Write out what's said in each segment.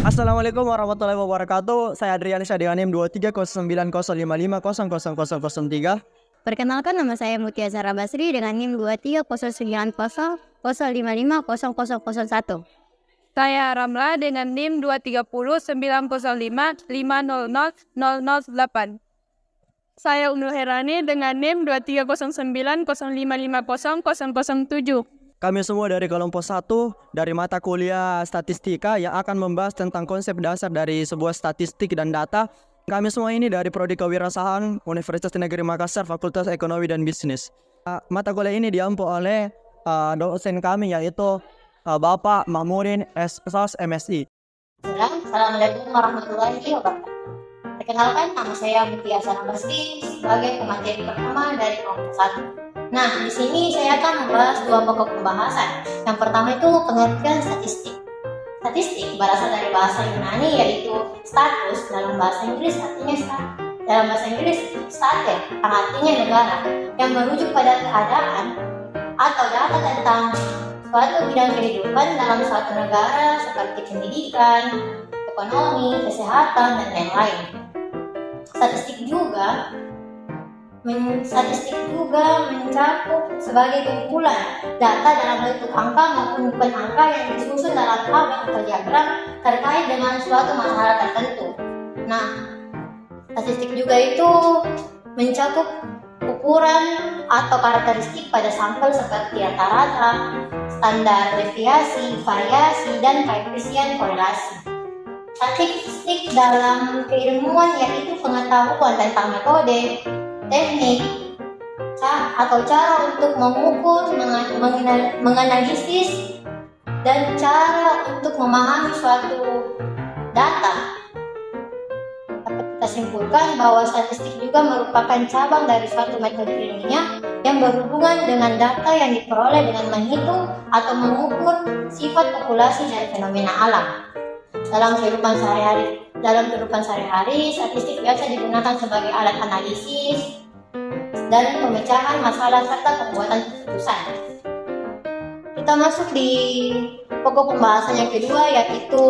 Assalamualaikum warahmatullahi wabarakatuh. Saya Adrian Syadianim 230905500003. Perkenalkan, nama saya Mutia Zahra Basri dengan NIM 230900550001. Saya Ramla dengan NIM 2309005500008. Saya Unul Herani dengan NIM 230905500007. Kami semua dari kelompok 1 dari mata kuliah statistika yang akan membahas tentang konsep dasar dari sebuah statistik dan data. Kami semua ini dari Prodi Kewirausahaan Universitas Negeri Makassar, Fakultas Ekonomi dan Bisnis. Mata kuliah ini diampu oleh dosen kami yaitu Bapak Mahmudin SSOS MSI. Assalamualaikum warahmatullahi wabarakatuh. Perkenalkan, nama saya Mutia Zahra Basri sebagai pemateri pertama dari kelompok 1. Nah, di sini saya akan membahas dua pokok pembahasan. Yang pertama itu pengertian statistik. Statistik berasal dari bahasa Yunani yaitu status, dalam bahasa Inggris artinya dalam bahasa Inggris state, yang artinya negara, yang merujuk pada keadaan atau data tentang suatu bidang kehidupan dalam suatu negara seperti pendidikan, ekonomi, kesehatan, dan lain-lain. Statistik juga mencakup sebagai kumpulan data dalam bentuk angka maupun bukan angka yang disusun dalam tabel atau diagram terkait dengan suatu masalah tertentu. Nah, statistik juga itu mencakup ukuran atau karakteristik pada sampel seperti rata-rata, standar deviasi, variasi, dan koefisien korelasi. Statistik dalam keilmuan yaitu pengetahuan tentang metode, teknik, atau cara untuk mengukur, menganalisis, dan cara untuk memahami suatu data. Dapat kita simpulkan bahwa statistik juga merupakan cabang dari suatu metode ilmiah yang berhubungan dengan data yang diperoleh dengan menghitung atau mengukur sifat populasi dan fenomena alam. Dalam kehidupan sehari-hari, statistik biasa digunakan sebagai alat analisis dan pemecahan masalah serta pembuatan keputusan. Kita masuk di pokok pembahasan yang kedua, yaitu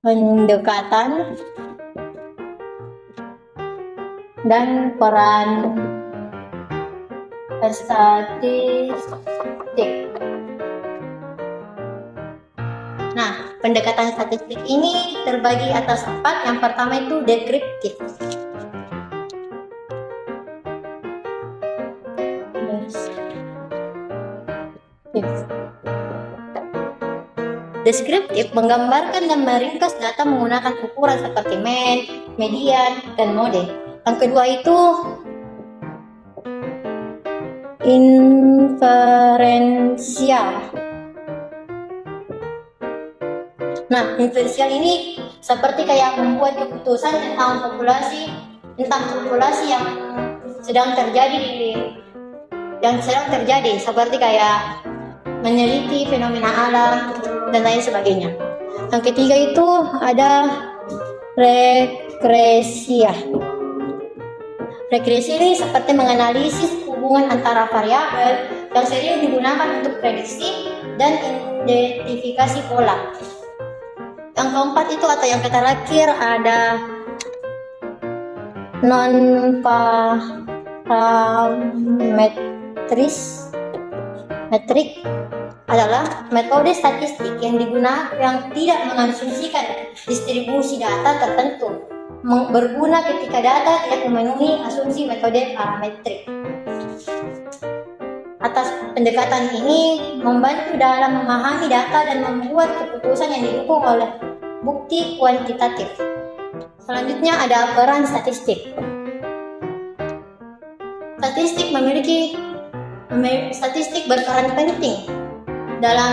pendekatan dan peran statistik. Nah, pendekatan statistik ini terbagi atas 4. Yang pertama itu deskriptif. Deskriptif menggambarkan dan meringkas data menggunakan ukuran seperti mean, median, dan mode. Yang kedua itu inferensial. Nah, inferensial ini seperti kayak membuat keputusan tentang populasi yang sedang terjadi seperti kayak meneliti fenomena alam dan lain sebagainya. Yang ketiga itu ada regresia. Regresi ini seperti menganalisis hubungan antara variabel yang sering digunakan untuk prediksi dan identifikasi pola. Yang keempat itu atau yang terakhir ada metrik adalah metode statistik yang tidak mengasumsikan distribusi data tertentu, berguna ketika data tidak memenuhi asumsi metode parametrik. Atas pendekatan ini membantu dalam memahami data dan membuat keputusan yang didukung oleh bukti kuantitatif. Selanjutnya ada peran statistik. Statistik berperan penting dalam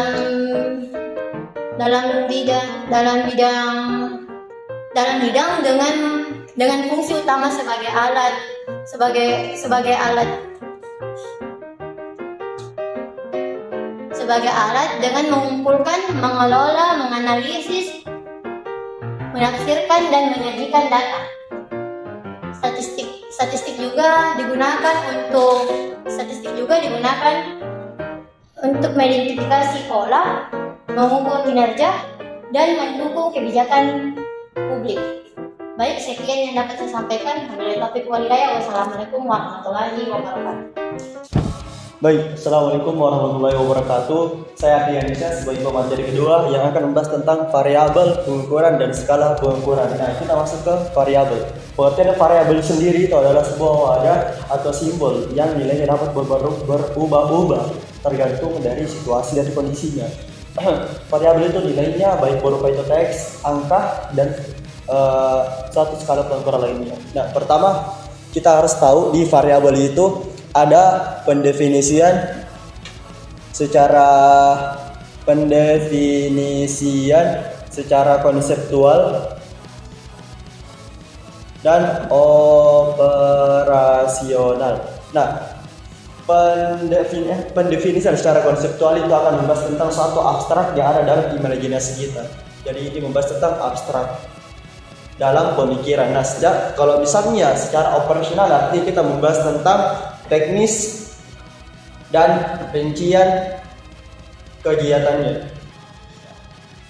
bidang dengan fungsi utama sebagai alat dengan mengumpulkan, mengelola, menganalisis, menafsirkan dan menyajikan data. Statistik juga digunakan untuk mengidentifikasi pola, mengukur kinerja, dan mendukung kebijakan publik. Baik, sekian yang dapat saya sampaikan. Wabillahi taufiq wal hidayah. Wassalamualaikum warahmatullahi wabarakatuh. Baik, Assalamualaikum warahmatullahi wabarakatuh. Saya Ardiansyah sebagai pemateri kedua yang akan membahas tentang variabel pengukuran dan skala pengukuran. Nah, kita masuk ke variabel. Pengertian variabel sendiri itu adalah sebuah wadah atau simbol yang nilainya dapat berubah-ubah tergantung dari situasi dan kondisinya. Variabel itu nilainya baik berupa itu teks, angka, dan satu skala pengukuran lainnya. Nah, pertama kita harus tahu di variabel itu ada pendefinisian secara konseptual dan operasional. Nah, pendefinisian secara konseptual itu akan membahas tentang suatu abstrak yang ada dalam imajinasi kita. Jadi ini membahas tentang abstrak dalam pemikiran. Nah, kalau misalnya secara operasional artinya kita membahas tentang teknis dan rincian kegiatannya.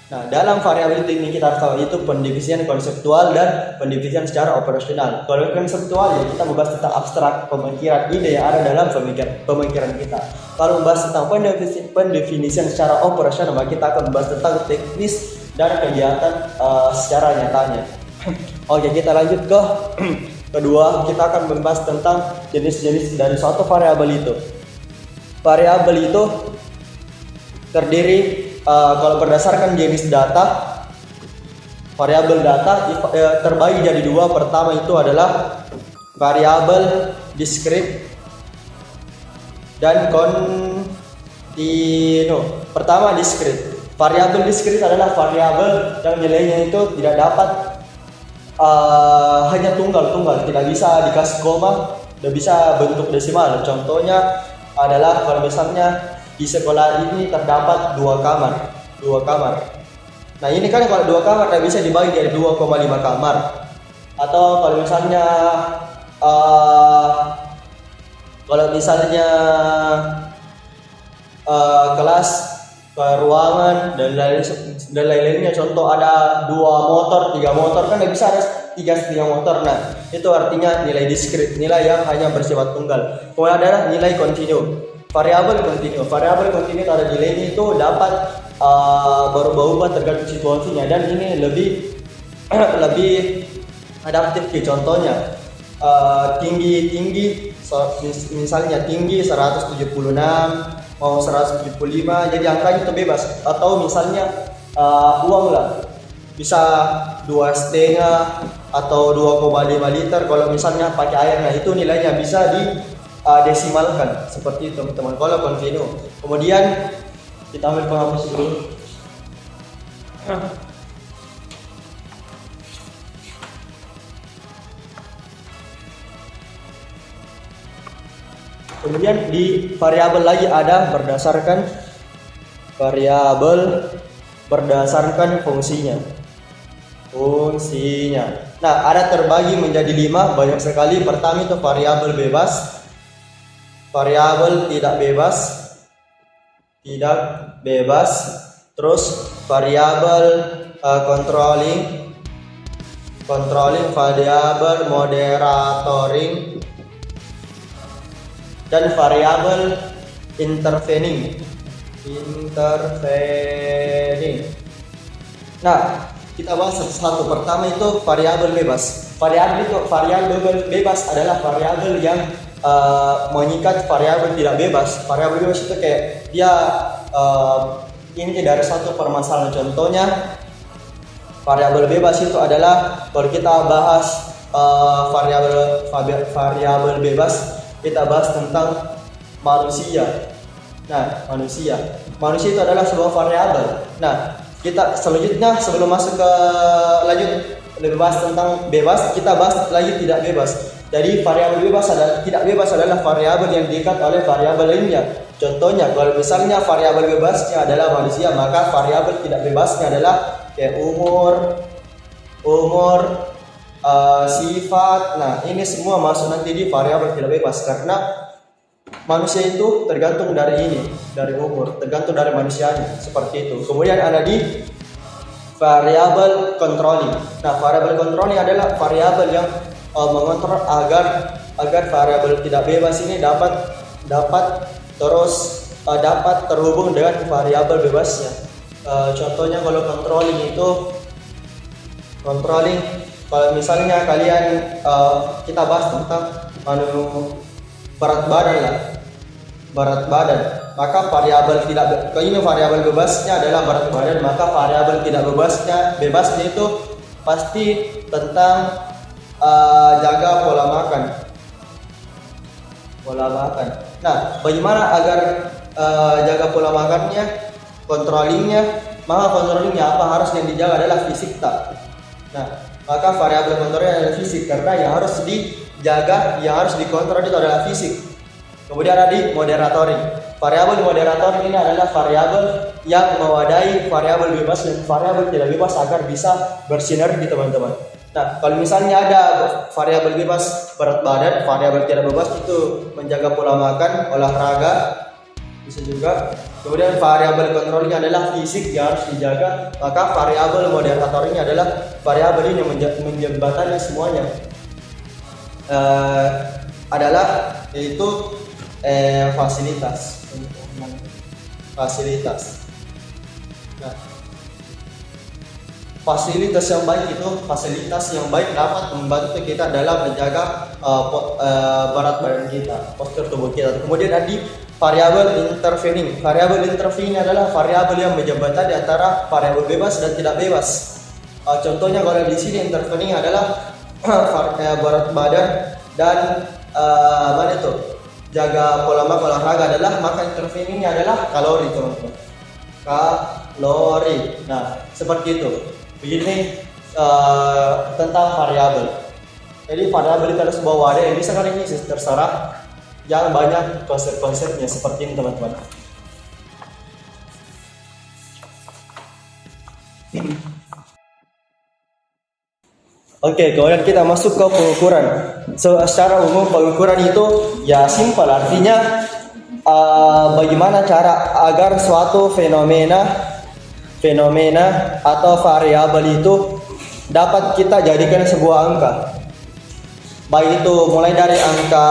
Nah, dalam variabel ini kita harus tahu itu pendefinisian konseptual dan pendefinisian secara operasional. Kalau konseptual ya kita membahas tentang abstrak pemikiran, ide yang ada dalam pemikiran kita. Kalau membahas tentang pendefinisian secara operasional, maka kita akan membahas tentang teknis dan kegiatan secara nyatanya. Oke, kita lanjut ke kedua. Kita akan membahas tentang jenis-jenis dari suatu variabel itu. Variabel itu terdiri kalau berdasarkan jenis data, variabel data terbagi jadi dua. Pertama itu adalah variabel discrete dan continue. Pertama discrete. Variabel discrete adalah variabel yang nilainya itu tidak dapat hanya tunggal, tidak bisa dikasih koma, tidak bisa bentuk desimal. Contohnya adalah kalau misalnya di sekolah ini terdapat dua kamar. Nah, ini kan kalau dua kamar tidak bisa dibagi dari 2,5 kamar. Atau kalau misalnya kelas, ruangan dan lain-lainnya, contoh ada 2 motor, 3 motor, kan tidak bisa ada 3,5 motor. Nah, itu artinya nilai diskrit, nilai yang hanya bersifat tunggal. Kemudian ada nilai kontinu, variabel kontinu. Variabel kontinu ada nilainya itu dapat berubah-ubah tergantung situasinya, dan ini lebih adaptif. Contohnya tinggi misalnya tinggi 176 mau 175, jadi angkanya itu bebas. Atau misalnya uang lah, bisa 2,5 atau 2,5 liter kalau misalnya pakai air. Nah, itu nilainya bisa desimalkan seperti itu, teman-teman, kalau kontinu. Kemudian kita ambil penghapus dulu. Kemudian di variabel lagi ada berdasarkan fungsinya. Nah, ada terbagi menjadi 5, banyak sekali. Pertama itu variabel bebas, variabel tidak bebas, terus variabel controlling, variabel monitoring, dan variabel intervening. Nah, kita bahas satu-satu. Pertama itu variabel bebas. Variabel bebas adalah variabel yang mengikat variabel tidak bebas. Variabel bebas itu kayak dia ini dari satu permasalahan. Contohnya variabel bebas itu adalah kalau kita bahas variabel bebas, kita bahas tentang manusia. Nah, manusia itu adalah sebuah variabel. Nah, kita selanjutnya sebelum masuk ke lebih bahas tentang bebas, kita bahas lagi tidak bebas. Jadi variabel tidak bebas adalah variabel yang diikat oleh variabel lainnya. Contohnya kalau misalnya variabel bebasnya adalah manusia, maka variabel tidak bebasnya adalah kayak umur, umur, sifat. Nah, ini semua masuk nanti di variabel tidak bebas karena manusia itu tergantung dari ini, dari umur, tergantung dari manusianya, seperti itu. Kemudian ada di variabel controlling. Nah, variabel controlling adalah variabel yang mengontrol agar variabel tidak bebas ini dapat terhubung dengan variabel bebasnya. Contohnya kalau controlling, kalau misalnya kalian kita bahas tentang berat badan, maka variabel variabel bebasnya adalah berat badan, maka variabel tidak bebasnya itu pasti tentang jaga pola makan. Nah, bagaimana agar jaga pola makannya, controllingnya? Maka controllingnya apa harus yang dijaga adalah fisik tak. Nah, maka variabel kontrolnya adalah fisik karena yang harus dijaga, yang harus dikontrol itu adalah fisik. Kemudian ada di moderatoring. Variabel moderatoring ini adalah variabel yang mewadahi variabel bebas dan variabel tidak bebas agar bisa bersinergi, teman-teman. Nah, kalau misalnya ada variabel bebas berat badan, variabel tidak bebas itu menjaga pola makan, olahraga, bisa juga. Kemudian variabel kontrolnya adalah fisik yang harus dijaga, maka variabel moderatornya adalah variabel ini menjembatani semuanya. Yaitu fasilitas. Nah, fasilitas yang baik dapat membantu kita dalam menjaga berat badan kita, postur tubuh kita. Kemudian ada variabel intervening. Variabel intervening adalah variabel yang menjembatani antara variabel bebas dan tidak bebas. Contohnya kalau di sini intervening adalah berat badan dan jaga pola makan, olahraga adalah, maka interveningnya adalah kalori, teman-teman. Kalori. Nah, seperti itu. Begini tentang variabel. Jadi variabel itu ada sebuah wadah yang bisa kalian isi terserah, yang banyak konsep-konsepnya seperti ini, teman-teman. Oke, kemudian kita masuk ke pengukuran. Secara umum pengukuran itu ya simpel, artinya bagaimana cara agar suatu fenomena atau variabel itu dapat kita jadikan sebuah angka. Baik itu mulai dari angka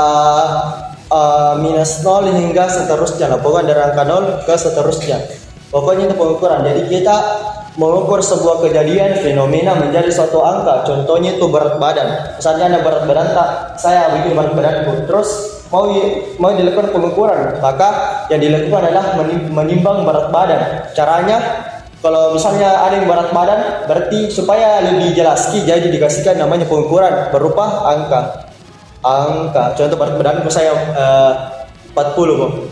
-0 hingga seterusnya, pokoknya dari angka 0 ke seterusnya. Pokoknya itu pengukuran. Jadi kita mengukur sebuah kejadian fenomena menjadi suatu angka. Contohnya itu berat badan. Misalnya ada berat badan, saya bikin berat badanku, terus mau dilakukan pengukuran, maka yang dilakukan adalah menimbang berat badan. Caranya, kalau misalnya ada yang berat badan, berarti supaya lebih jelas, jadi dikasihkan namanya pengukuran berupa angka. Contoh berat badanku saya 40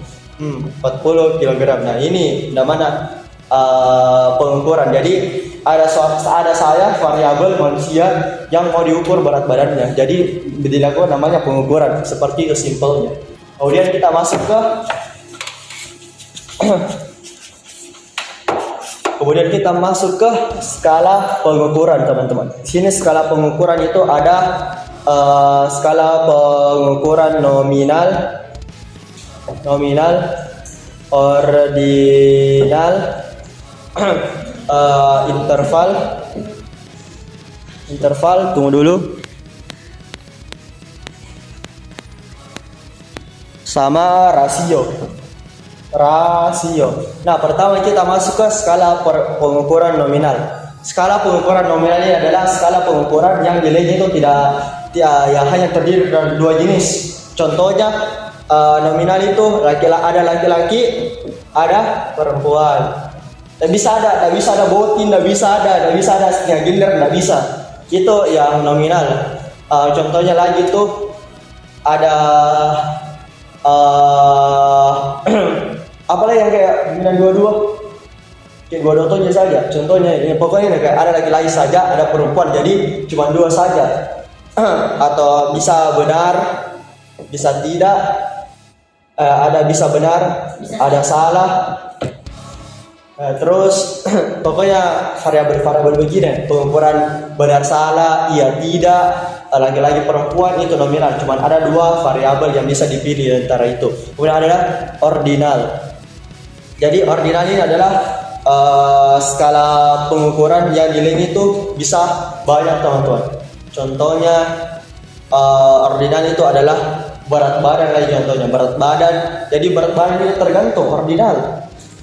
kg. Nah, ini namanya pengukuran. Jadi ada saya variabel manusia yang mau diukur berat badannya, jadi dilakukan namanya pengukuran. Seperti itu simpelnya. Kemudian kita masuk ke skala pengukuran, teman-teman. Di sini skala pengukuran itu ada skala pengukuran nominal, ordinal, interval, tunggu dulu, sama rasio. Nah, pertama kita masuk ke skala pengukuran nominal. Skala pengukuran nominal ini adalah skala pengukuran yang nilainya itu tidak hanya terdiri dari dua jenis. Contohnya nominal itu ada laki-laki, ada perempuan. Tidak bisa ada botin, tidak bisa ada setengah gender, tidak bisa. Itu yang nominal. Contohnya lagi tuh ada apalagi yang kayak dominan kayak dua tuh saja. Contohnya ini pokoknya kayak ada laki-laki saja, ada perempuan, jadi cuma dua saja. Atau bisa benar, bisa tidak, ada bisa benar, ada salah. Terus pokoknya variabel-variabel begini, pengukuran benar salah, iya tidak, laki-laki perempuan itu nominal. Cuman ada 2 variabel yang bisa dipilih antara itu. Kemudian adalah ordinal. Jadi ordinal ini adalah skala pengukuran yang nilainya itu bisa banyak teman-teman. Contohnya ordinal itu adalah berat badan lagi contohnya, berat badan. Jadi berat badan ini tergantung ordinal.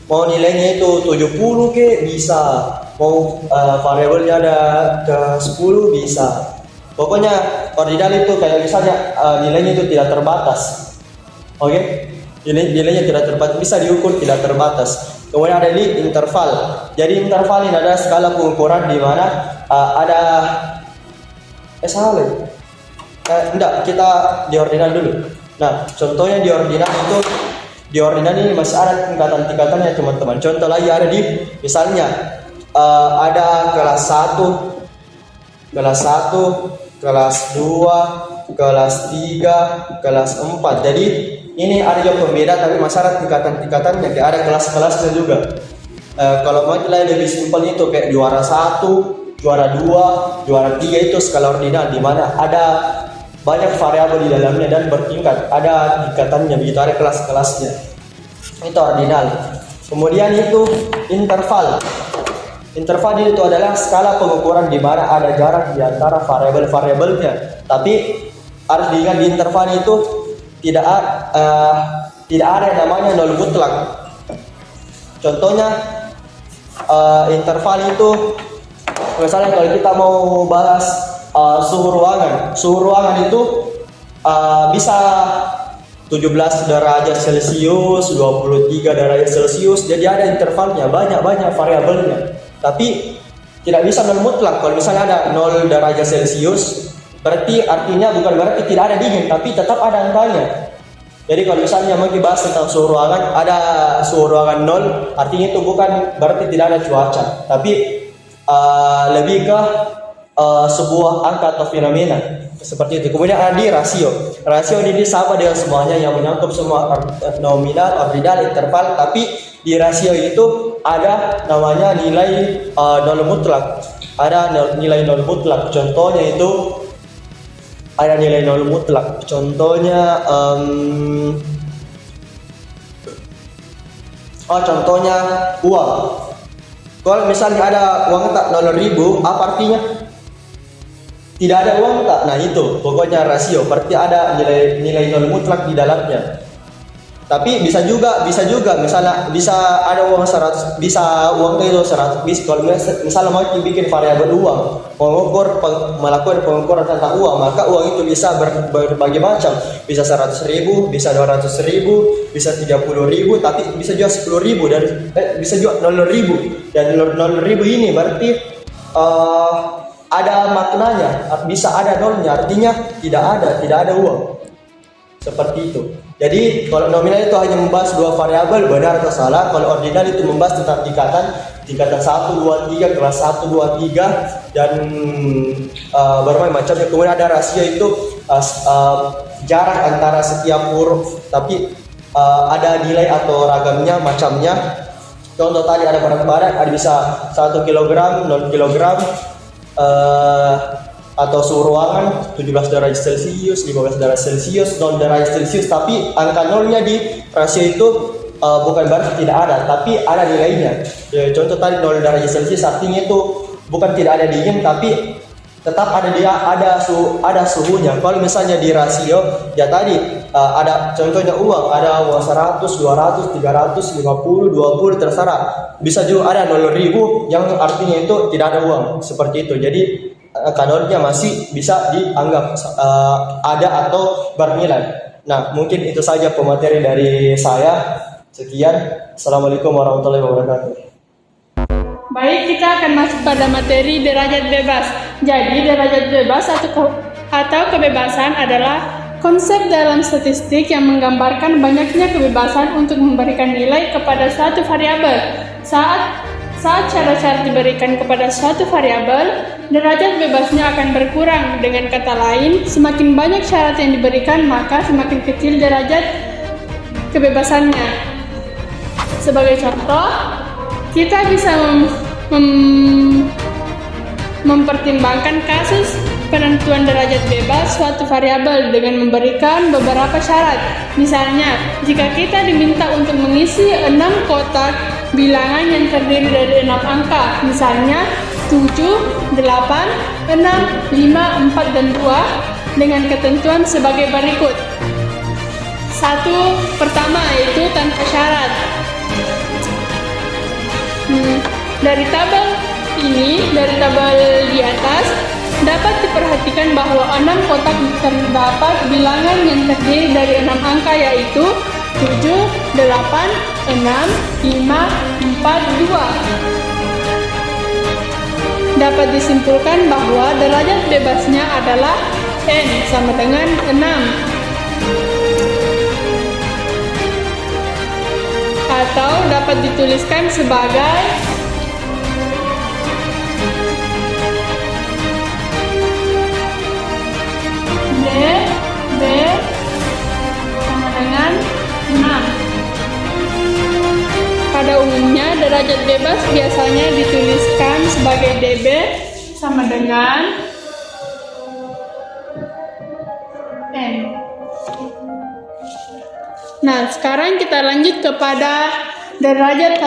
Mau nilainya itu 70 ke bisa, mau variabelnya ada ke 10 bisa. Pokoknya ordinal itu kayak misalnya nilainya itu tidak terbatas. Oke? Nilainya tidak terbatas, bisa diukur tidak terbatas. Kemudian ada di interval. Jadi interval ini adalah skala pengukuran di mana ada enggak, kita di ordinal dulu. Nah, contohnya di ordinal itu, di ordinal ini masih ada tingkatan-tingkatannya teman-teman. Contoh lagi ada di misalnya ada kelas 1, kelas 2, kelas 3, kelas 4. Jadi ini ada juga pembeda tapi masih ada tingkatan-tingkatannya, kayak ada kelas-kelasnya juga. Kalau mau nilai lebih simpel itu kayak juara 1, juara 2, juara 3 itu skala ordinal di mana ada banyak variabel di dalamnya dan bertingkat, ada tingkatannya begitu, ada kelas-kelasnya. Itu ordinal. Kemudian itu interval. Interval itu adalah skala pengukuran di mana ada jarak di antara variabel-variabelnya. Tapi harus diingat di interval itu tidak ada yang namanya nol mutlak. Contohnya interval itu misalnya kalau kita mau bahas suhu ruangan itu bisa 17 derajat Celcius, 23 derajat Celcius. Jadi ada intervalnya, banyak variabelnya. Tapi tidak bisa nol mutlak. Kalau misalnya ada 0 derajat Celcius, berarti artinya bukan berarti tidak ada dingin, tapi tetap ada angkanya. Jadi kalau misalnya mau dibahas tentang suhu ruangan, ada suhu ruangan 0, artinya itu bukan berarti tidak ada cuaca, tapi lebih ke sebuah angka atau fenomena seperti itu. Kemudian ada di rasio. Rasio ini sama dengan semuanya yang menyangkut semua nominal, ordinal, interval. Tapi di rasio itu ada namanya nilai nol mutlak. Ada nilai nol mutlak. Contohnya itu ada nilai nol mutlak. Contohnya contohnya uang. Kalau misalnya ada uang tak 0.000, apa artinya? Tidak ada uang tak? Nah itu pokoknya rasio, berarti ada nilai nol mutlak di dalamnya. Tapi bisa juga misalnya bisa ada uang 100, bisa uang itu 100 bis. Kalau misalnya mau bikin variabel uang, melakukan pengukuran tentang uang, maka uang itu bisa berbagai macam. Bisa 100.000, bisa 200.000, bisa 30.000, tapi bisa juga 10.000 dan bisa juga 0.000. Dan 0.000 ini berarti ada maknanya, bisa ada nolnya, artinya tidak ada uang. Seperti itu. Jadi kalau nominal itu hanya membahas 2 variabel, benar atau salah. Kalau ordinal itu membahas tentang tingkatan 1, 2, 3, kelas 1, 2, 3 dan berbagai macamnya. Kemudian ada rasio itu jarak antara setiap huruf, tapi ada nilai atau ragamnya, macamnya. Contoh tadi ada berat badan, ada bisa 1 kg, 0 kg, atau suhu ruangan 17 derajat Celcius, 15 derajat Celcius, 0 derajat Celcius, tapi angka nolnya di rasio itu bukan berarti tidak ada, tapi ada nilainya. Contoh tadi 0 derajat Celcius artinya itu bukan tidak ada dingin, tapi tetap ada suhunya. Kalau misalnya di rasio ya tadi ada contohnya uang, ada uang 100, 200, 300, 50, 20 terserah. Bisa juga ada 0.000 yang artinya itu tidak ada uang, seperti itu. Jadi kadornya masih bisa dianggap ada atau bernilai. Nah, mungkin itu saja pemateri dari saya. Sekian. Assalamualaikum warahmatullahi wabarakatuh. Baik, kita akan masuk pada materi derajat bebas. Jadi, derajat bebas atau kebebasan adalah konsep dalam statistik yang menggambarkan banyaknya kebebasan untuk memberikan nilai kepada suatu variabel. Saat syarat-syarat diberikan kepada suatu variabel, derajat bebasnya akan berkurang. Dengan kata lain, semakin banyak syarat yang diberikan, maka semakin kecil derajat kebebasannya. Sebagai contoh, kita bisa mempertimbangkan kasus penentuan derajat bebas suatu variabel dengan memberikan beberapa syarat. Misalnya, jika kita diminta untuk mengisi 6 kotak bilangan yang terdiri dari 6 angka, misalnya 7, 8, 6, 5, 4, dan 2, dengan ketentuan sebagai berikut. Pertama yaitu tanpa syarat. Dari tabel di atas, dapat diperhatikan bahwa 6 kotak terdapat bilangan yang terdiri dari 6 angka yaitu 7, 8, 6, 5, 4, 2. Dapat disimpulkan bahwa derajat bebasnya adalah N sama dengan 6. Atau dapat dituliskan sebagai DB sama dengan 6. Pada umumnya, derajat bebas biasanya dituliskan sebagai DB sama dengan N. Nah, sekarang kita lanjut kepada derajat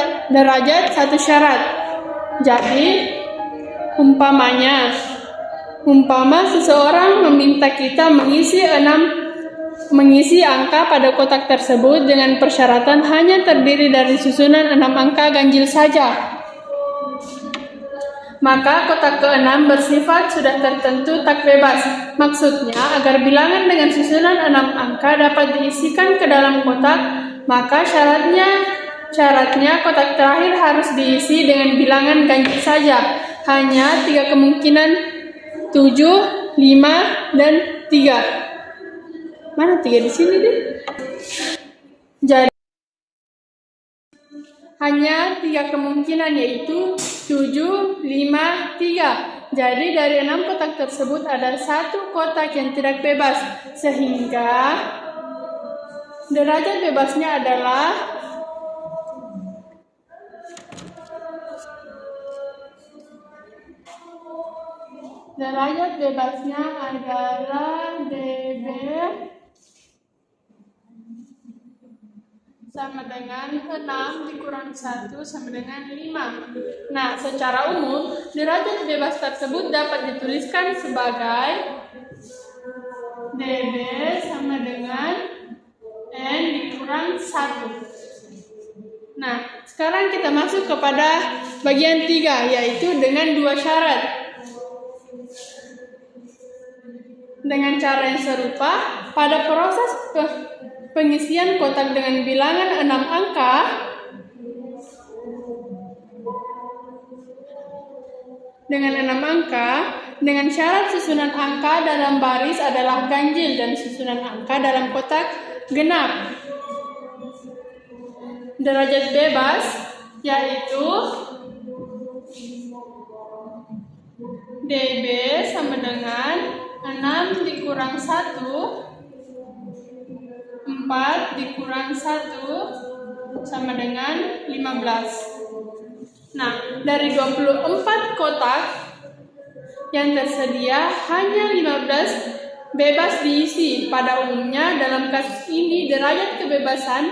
satu syarat. Jadi, umpama seseorang meminta kita mengisi angka pada kotak tersebut dengan persyaratan hanya terdiri dari susunan 6 angka ganjil saja. Maka kotak ke-6 bersifat sudah tertentu tak bebas. Maksudnya, agar bilangan dengan susunan 6 angka dapat diisikan ke dalam kotak, maka syaratnya kotak terakhir harus diisi dengan bilangan ganjil saja. Hanya 3 kemungkinan, 7, 5, dan 3. Mana 3 di sini deh? Jadi hanya 3 kemungkinan, yaitu 7, 5, 3. Jadi dari 6 kotak tersebut ada 1 kotak yang tidak bebas, sehingga derajat bebasnya adalah DB sama dengan 6 dikurang 1 sama dengan 5. Nah, secara umum, derajat bebas tersebut dapat dituliskan sebagai DB sama dengan N dikurang 1. Nah, sekarang kita masuk kepada bagian 3, yaitu dengan 2 syarat. Dengan cara yang serupa, pada proses pengisian kotak dengan bilangan 6 angka, dengan syarat susunan angka dalam baris adalah ganjil dan susunan angka dalam kotak genap. Derajat bebas yaitu DB sama dengan 6 dikurang 1, 4 dikurang 1 sama dengan 15. Nah, dari 24 kotak yang tersedia, hanya 15 bebas diisi. Pada umumnya, dalam kasus ini, derajat kebebasan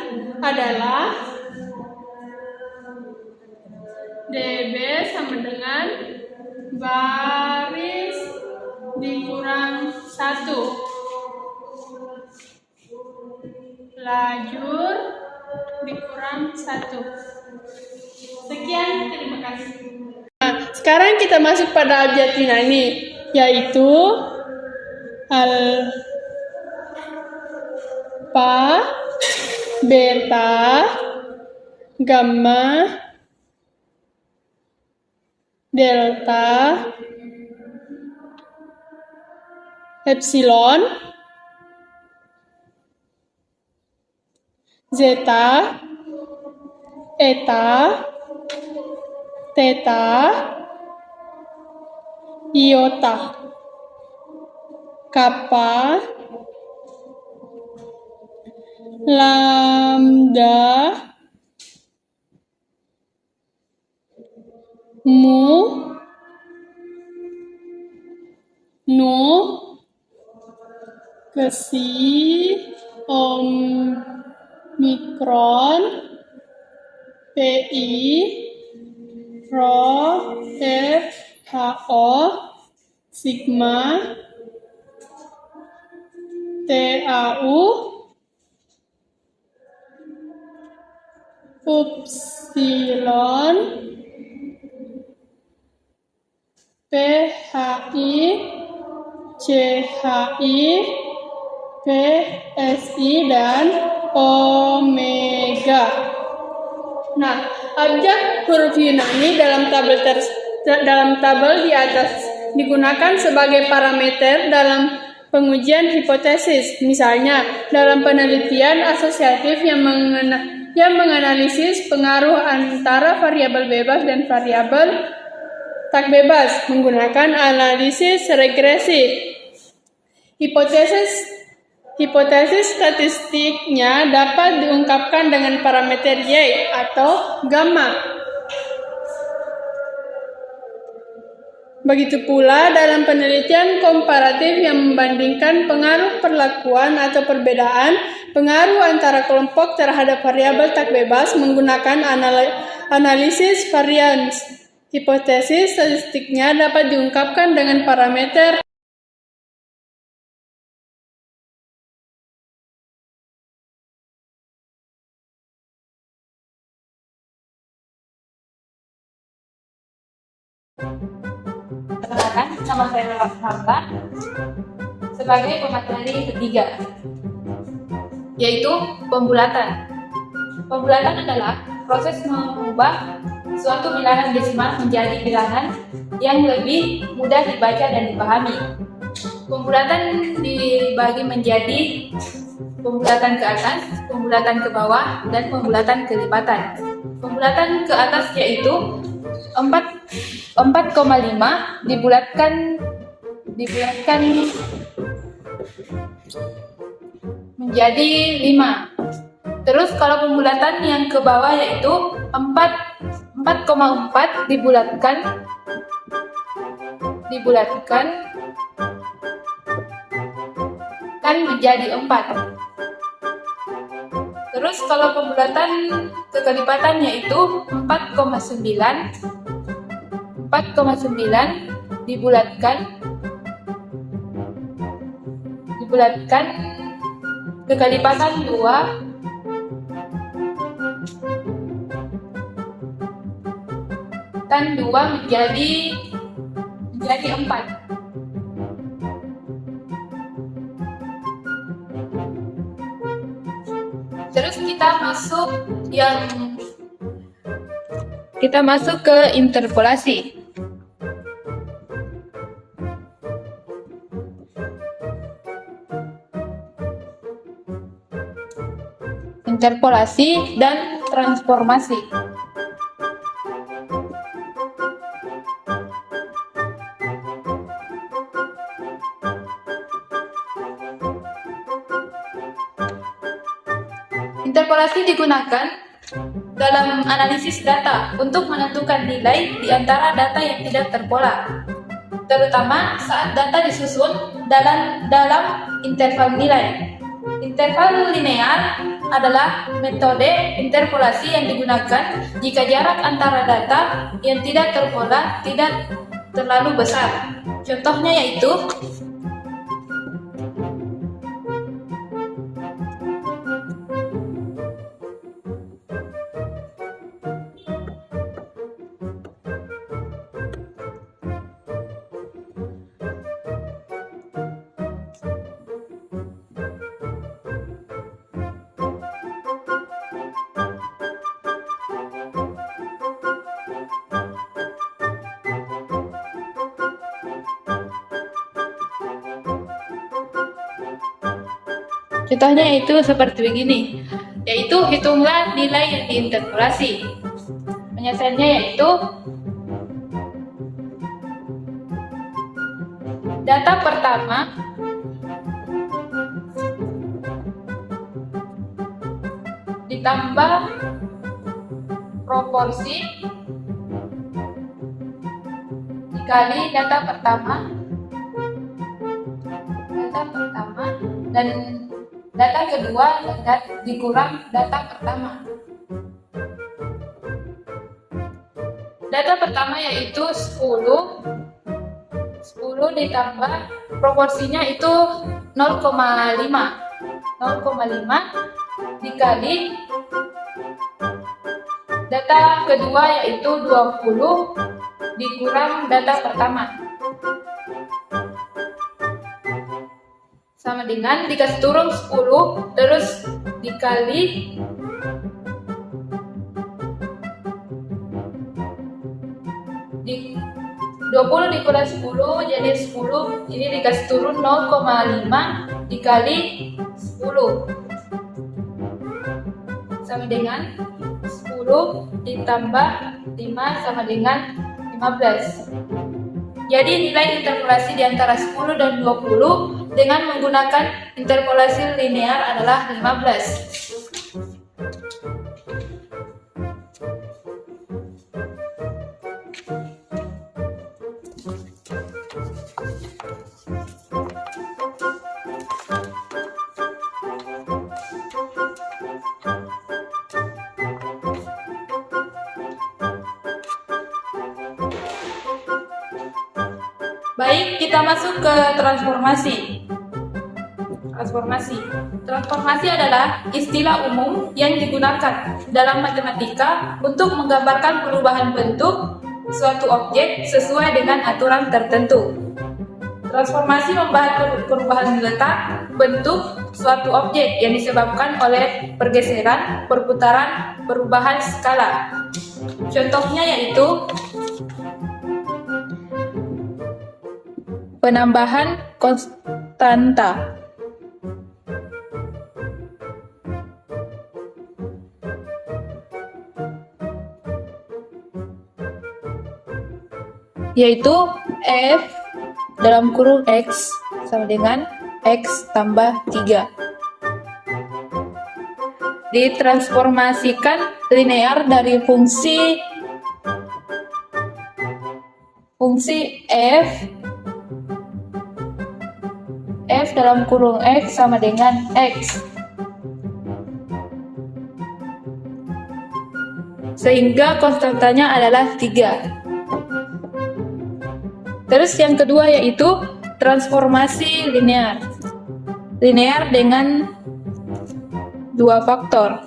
adalah DB sama dengan baris dikurang 1. Lajur dikurang 1. Sekian, terima kasih. Nah, sekarang kita masuk pada abjad Yunani, yaitu alfa, beta, gamma, delta, epsilon, zeta, eta, theta, iota, kappa, lambda, mu, nu, kesi, omikron, pi, rho, f, ho, sigma, tau, upsilon, PHI, CHI, PSI, dan omega. Nah, abjad huruf Yunani dalam tabel di atas digunakan sebagai parameter dalam pengujian hipotesis. Misalnya, dalam penelitian asosiatif yang menganalisis pengaruh antara variabel bebas dan variabel tak bebas menggunakan analisis regresi. Hipotesis statistiknya dapat diungkapkan dengan parameter Y atau gamma. Begitu pula dalam penelitian komparatif yang membandingkan pengaruh perlakuan atau perbedaan pengaruh antara kelompok terhadap variabel tak bebas menggunakan analisis varians. Hipotesis statistiknya dapat diungkapkan dengan parameter Perkenalkan, nama saya Hamka sebagai pemateri ketiga, yaitu pembulatan. Pembulatan adalah proses mengubah suatu bilangan desimal menjadi bilangan yang lebih mudah dibaca dan dipahami. Pembulatan dibagi menjadi pembulatan ke atas, pembulatan ke bawah, dan pembulatan kelipatan. Pembulatan ke atas yaitu 4,5 dibulatkan menjadi 5. Terus kalau pembulatan yang ke bawah yaitu 4,4 dibulatkan kan menjadi 4. Terus kalau pembulatan ke kelipatan yaitu 4,9 dibulatkan ke kelipatan 2 dan 2 menjadi 4. Terus kita masuk ke interpolasi. Interpolasi dan transformasi. Interpolasi digunakan dalam analisis data untuk menentukan nilai di antara data yang tidak terpola, terutama saat data disusun dalam interval nilai. Interval linear adalah metode interpolasi yang digunakan jika jarak antara data yang tidak terpola tidak terlalu besar. Contohnya yaitu Contohnya itu seperti begini, yaitu hitunglah nilai yang diinterpolasi. Penyelesaiannya yaitu data pertama ditambah proporsi dikali data pertama dan data kedua dikurang data pertama. Data pertama yaitu 10 ditambah proporsinya itu 0,5 dikali data kedua yaitu 20 dikurang data pertama, sama dengan dikasih turun 10 terus dikali 20 dikurangi 10 jadi 10, ini dikasih turun 0,5 dikali 10 sama dengan 10 ditambah 5 sama dengan 15. Jadi nilai interpolasi di antara 10 dan 20 dengan menggunakan interpolasi linear adalah 15. Baik, kita masuk ke transformasi. Transformasi adalah istilah umum yang digunakan dalam matematika untuk menggambarkan perubahan bentuk suatu objek sesuai dengan aturan tertentu. Transformasi membahas perubahan letak bentuk suatu objek yang disebabkan oleh pergeseran, perputaran, perubahan skala. Contohnya yaitu penambahan konstanta. Yaitu F dalam kurung X sama dengan X tambah 3. Ditransformasikan linear dari fungsi F dalam kurung X sama dengan X, sehingga konstantanya adalah 3. Terus yang kedua yaitu transformasi linear dengan 2 faktor.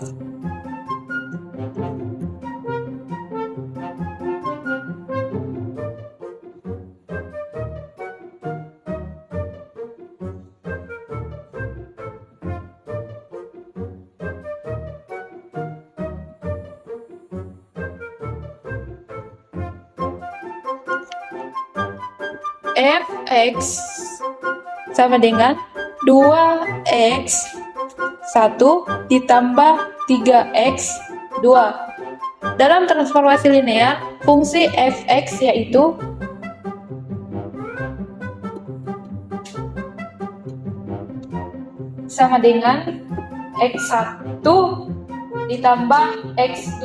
Fx sama dengan 2x 1 ditambah 3x 2. Dalam transformasi linear, fungsi fx yaitu sama dengan x1 ditambah x2,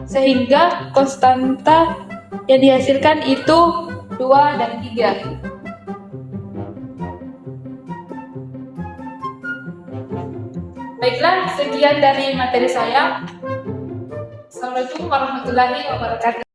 sehingga konstanta yang dihasilkan itu 2 dan 3. Baiklah, sekian dari materi saya. Assalamualaikum warahmatullahi wabarakatuh.